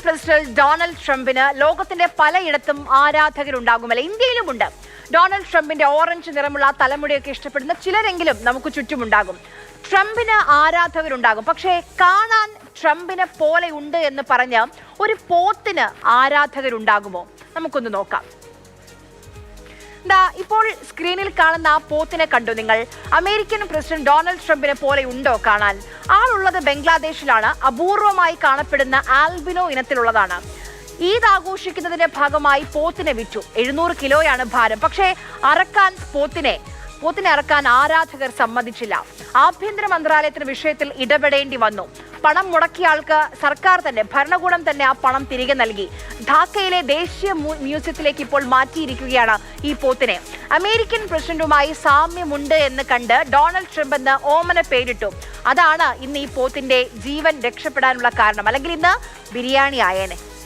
President Donald ട്രംപിന് ലോകത്തിന്റെ പലയിടത്തും ആരാധകരുണ്ടാകുമല്ലോ. ഇന്ത്യയിലുമുണ്ട്. ഡൊണാൾഡ് ട്രംപിന്റെ ഓറഞ്ച് നിറമുള്ള തലമുടിയൊക്കെ ഇഷ്ടപ്പെടുന്ന ചിലരെങ്കിലും നമുക്ക് ചുറ്റുമുണ്ടാകും. ട്രംപിന് ആരാധകരുണ്ടാകും. പക്ഷേ കാണാൻ ട്രംപിനെ പോലെ ഉണ്ട് എന്ന് പറഞ്ഞ് ഒരു പോത്തിന് ആരാധകരുണ്ടാകുമോ? നമുക്കൊന്ന് നോക്കാം. ഇപ്പോൾ സ്ക്രീനിൽ കാണുന്ന ആ പോത്തിനെ കണ്ടു നിങ്ങൾ? അമേരിക്കൻ പ്രസിഡന്റ് ഡൊണാൾഡ് ട്രംപിനെ പോലെ ഉണ്ടോ കാണാൻ? ആളുള്ളത് ബംഗ്ലാദേശിലാണ്. അപൂർവമായി കാണപ്പെടുന്ന ആൽബിനോ ഇനത്തിലുള്ളതാണ്. ഈദ് ആഘോഷിക്കുന്നതിന്റെ ഭാഗമായി പോത്തിനെ വിറ്റു. 700 കിലോയാണ് ഭാരം. പക്ഷേ പോത്തിനെ അറക്കാൻ ആരാധകർ സമ്മതിച്ചില്ല. ആഭ്യന്തര മന്ത്രാലയത്തിന് വിഷയത്തിൽ ഇടപെടേണ്ടി വന്നു. പണം മുടക്കിയ ആൾക്ക് സർക്കാർ തന്നെ, ഭരണകൂടം തന്നെ ആ പണം തിരികെ നൽകി. ധാക്കയിലെ ദേശീയ മ്യൂസിയത്തിലേക്ക് ഇപ്പോൾ മാറ്റിയിരിക്കുകയാണ് ഈ പോത്തിനെ. അമേരിക്കൻ പ്രസിഡന്റുമായി സാമ്യമുണ്ട് എന്ന് കണ്ട് ഡൊണാൾഡ് ട്രംപ് എന്ന് ഓമന പേരിട്ടു. അതാണ് ഇന്ന് ഈ പോത്തിന്റെ ജീവൻ രക്ഷപ്പെടാനുള്ള കാരണം. അല്ലെങ്കിൽ ഇന്ന് ബിരിയാണി ആയേനെ.